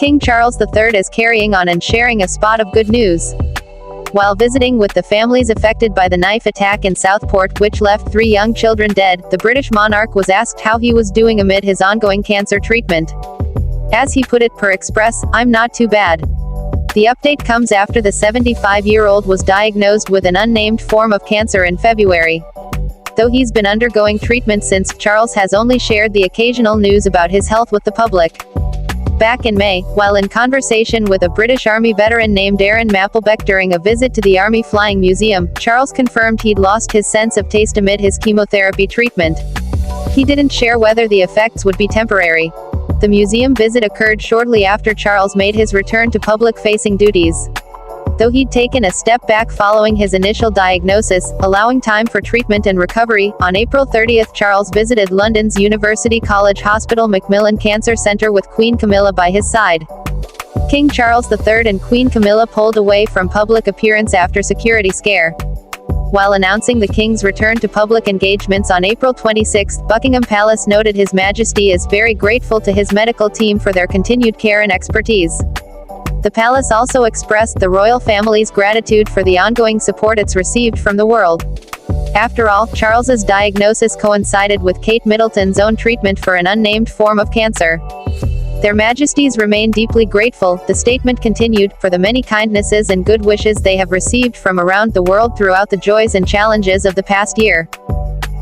King Charles III is carrying on and sharing a spot of good news. While visiting with the families affected by the knife attack in Southport, which left 3 young children dead, the British monarch was asked how he was doing amid his ongoing cancer treatment. As he put it per Express, "I'm not too bad." The update comes after the 75-year-old was diagnosed with an unnamed form of cancer in February. Though he's been undergoing treatment since, Charles has only shared the occasional news about his health with the public. Back in May, while in conversation with a British Army veteran named Aaron Mapplebeck during a visit to the Army Flying Museum, Charles confirmed he'd lost his sense of taste amid his chemotherapy treatment. He didn't share whether the effects would be temporary. The museum visit occurred shortly after Charles made his return to public-facing duties. Though he'd taken a step back following his initial diagnosis, allowing time for treatment and recovery, on April 30, Charles visited London's University College Hospital Macmillan Cancer Centre with Queen Camilla by his side. King Charles III and Queen Camilla pulled away from public appearance after security scare. While announcing the King's return to public engagements on April 26, Buckingham Palace noted His Majesty is very grateful to his medical team for their continued care and expertise. The palace also expressed the royal family's gratitude for the ongoing support it's received from the world. After all, Charles's diagnosis coincided with Kate Middleton's own treatment for an unnamed form of cancer. Their Majesties remain deeply grateful, the statement continued, for the many kindnesses and good wishes they have received from around the world throughout the joys and challenges of the past year.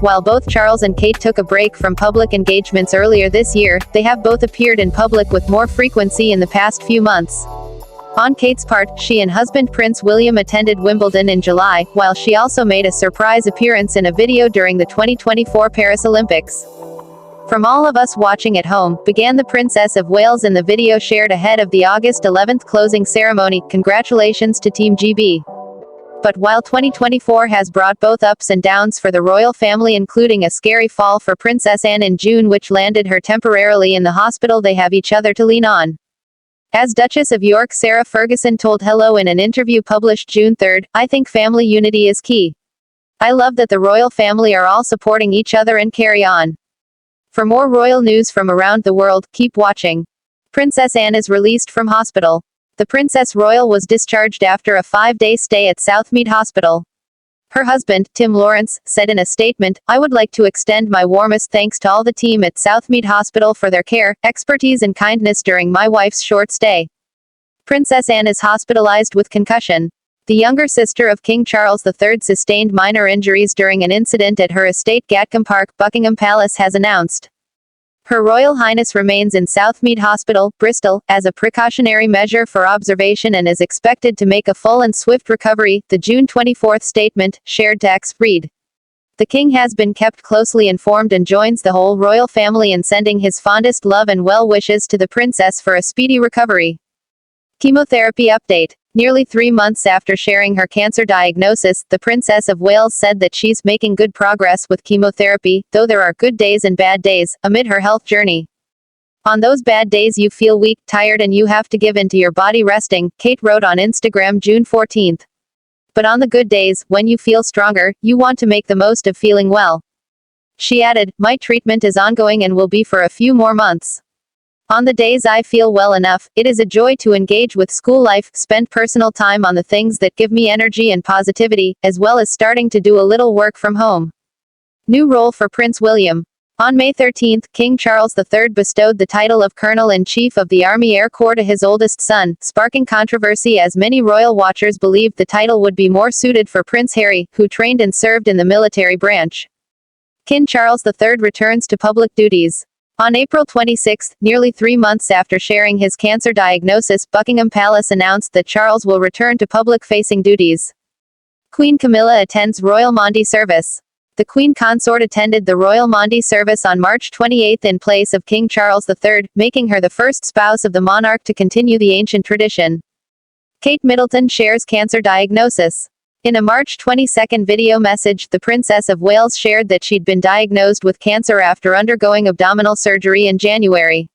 While both Charles and Kate took a break from public engagements earlier this year, they have both appeared in public with more frequency in the past few months. On Kate's part, she and husband Prince William attended Wimbledon in July, while she also made a surprise appearance in a video during the 2024 Paris Olympics. "From all of us watching at home," began the Princess of Wales in the video shared ahead of the August 11 closing ceremony. "Congratulations to Team GB." But while 2024 has brought both ups and downs for the royal family, including a scary fall for Princess Anne in June which landed her temporarily in the hospital, they have each other to lean on. As Duchess of York Sarah Ferguson told Hello in an interview published June 3, "I think family unity is key. I love that the royal family are all supporting each other and carry on." For more royal news from around the world, keep watching. Princess Anne is released from hospital. The Princess Royal was discharged after a 5-day stay at Southmead Hospital. Her husband, Tim Lawrence, said in a statement, "I would like to extend my warmest thanks to all the team at Southmead Hospital for their care, expertise and kindness during my wife's short stay." Princess Anne is hospitalized with concussion. The younger sister of King Charles III sustained minor injuries during an incident at her estate Gatcombe Park, Buckingham Palace has announced. Her Royal Highness remains in Southmead Hospital, Bristol, as a precautionary measure for observation and is expected to make a full and swift recovery, the June 24 statement, shared to X, read. The King has been kept closely informed and joins the whole royal family in sending his fondest love and well wishes to the Princess for a speedy recovery. Chemotherapy update. Nearly 3 months after sharing her cancer diagnosis, the Princess of Wales said that she's making good progress with chemotherapy, though there are good days and bad days, amid her health journey. "On those bad days you feel weak, tired and you have to give in to your body resting," Kate wrote on Instagram June 14. "But on the good days, when you feel stronger, you want to make the most of feeling well." She added, "My treatment is ongoing and will be for a few more months. On the days I feel well enough, it is a joy to engage with school life, spend personal time on the things that give me energy and positivity, as well as starting to do a little work from home." New role for Prince William. On May 13, King Charles III bestowed the title of Colonel-in-Chief of the Army Air Corps to his oldest son, sparking controversy as many royal watchers believed the title would be more suited for Prince Harry, who trained and served in the military branch. King Charles III returns to public duties. On April 26, nearly 3 months after sharing his cancer diagnosis, Buckingham Palace announced that Charles will return to public-facing duties. Queen Camilla attends Royal Maundy service. The Queen Consort attended the Royal Maundy service on March 28 in place of King Charles III, making her the first spouse of the monarch to continue the ancient tradition. Kate Middleton shares cancer diagnosis. In a March 22 video message, the Princess of Wales shared that she'd been diagnosed with cancer after undergoing abdominal surgery in January.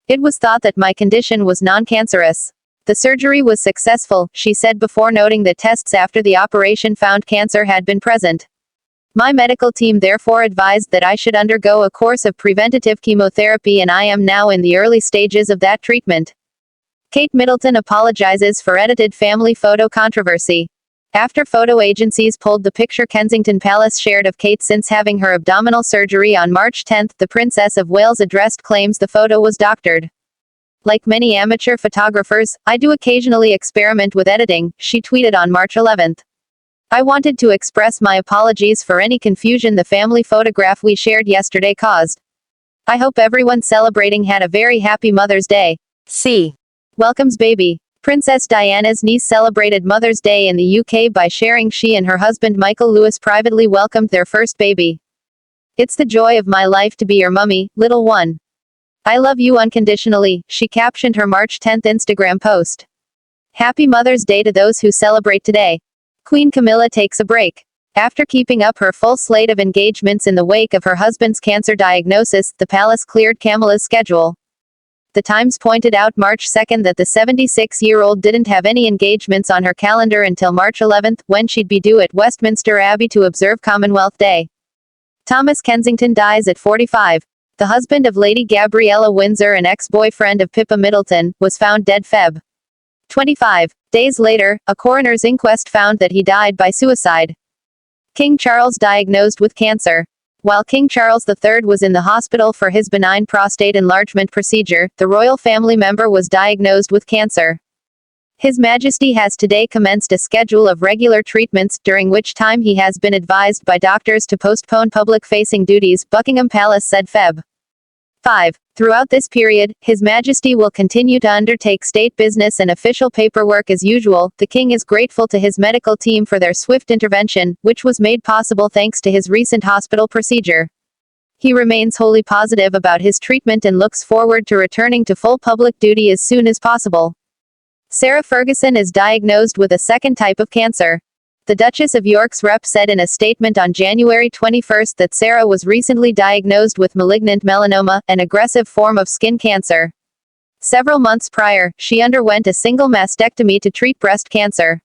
"It was thought that my condition was non-cancerous. The surgery was successful," she said before noting that tests after the operation found cancer had been present. "My medical team therefore advised that I should undergo a course of preventative chemotherapy and I am now in the early stages of that treatment. Kate Middleton apologizes for edited family photo controversy. After photo agencies pulled the picture Kensington Palace shared of Kate since having her abdominal surgery on March 10, the Princess of Wales addressed claims the photo was doctored. Like many amateur photographers, I do occasionally experiment with editing, she tweeted on March 11. I wanted to express my apologies for any confusion the family photograph we shared yesterday caused. I hope everyone celebrating had a very happy Mother's Day. C. Welcomes baby. Princess Diana's niece celebrated Mother's Day in the UK by sharing she and her husband Michael Lewis privately welcomed their first baby. It's the joy of my life to be your mummy, little one. I love you unconditionally, she captioned her March 10 Instagram post. Happy Mother's Day to those who celebrate today. Queen Camilla takes a break. After keeping up her full slate of engagements in the wake of her husband's cancer diagnosis, the palace cleared Camilla's schedule. The Times pointed out March 2 that the 76-year-old didn't have any engagements on her calendar until March 11, when she'd be due at Westminster Abbey to observe Commonwealth Day. Thomas Kensington dies at 45. The husband of Lady Gabriella Windsor and ex-boyfriend of Pippa Middleton, was found dead Feb. 25 days later, a coroner's inquest found that he died by suicide. King Charles diagnosed with cancer. While King Charles III was in the hospital for his benign prostate enlargement procedure, the royal family member was diagnosed with cancer. His Majesty has today commenced a schedule of regular treatments, during which time he has been advised by doctors to postpone public-facing duties, Buckingham Palace said Feb. 5. Throughout this period, His Majesty will continue to undertake state business and official paperwork as usual. The King is grateful to his medical team for their swift intervention, which was made possible thanks to his recent hospital procedure. He remains wholly positive about his treatment and looks forward to returning to full public duty as soon as possible. Sarah Ferguson is diagnosed with a second type of cancer. The Duchess of York's rep said in a statement on January 21 that Sarah was recently diagnosed with malignant melanoma, an aggressive form of skin cancer. Several months prior, she underwent a single mastectomy to treat breast cancer.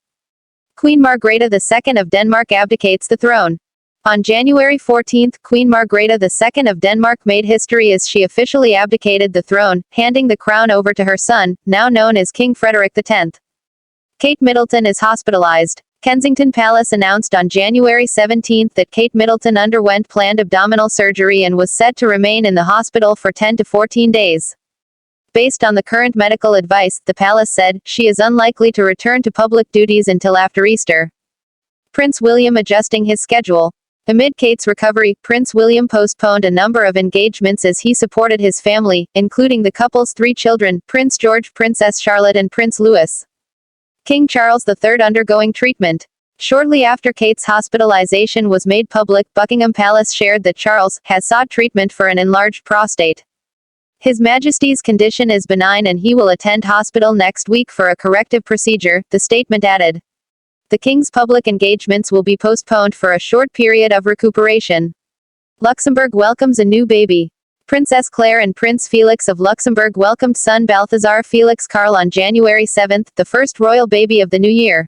Queen Margrethe II of Denmark abdicates the throne. On January 14, Queen Margrethe II of Denmark made history as she officially abdicated the throne, handing the crown over to her son, now known as King Frederick X. Kate Middleton is hospitalized. Kensington Palace announced on January 17 that Kate Middleton underwent planned abdominal surgery and was set to remain in the hospital for 10 to 14 days. Based on the current medical advice, the palace said, she is unlikely to return to public duties until after Easter. Prince William adjusting his schedule. Amid Kate's recovery, Prince William postponed a number of engagements as he supported his family, including the couple's 3 children, Prince George, Princess Charlotte and Prince Louis. King Charles III undergoing treatment. Shortly after Kate's hospitalization was made public, Buckingham Palace shared that Charles has sought treatment for an enlarged prostate. His Majesty's condition is benign and he will attend hospital next week for a corrective procedure, the statement added. The King's public engagements will be postponed for a short period of recuperation. Luxembourg welcomes a new baby. Princess Claire and Prince Felix of Luxembourg welcomed son Balthazar Felix Karl on January 7, the first royal baby of the new year.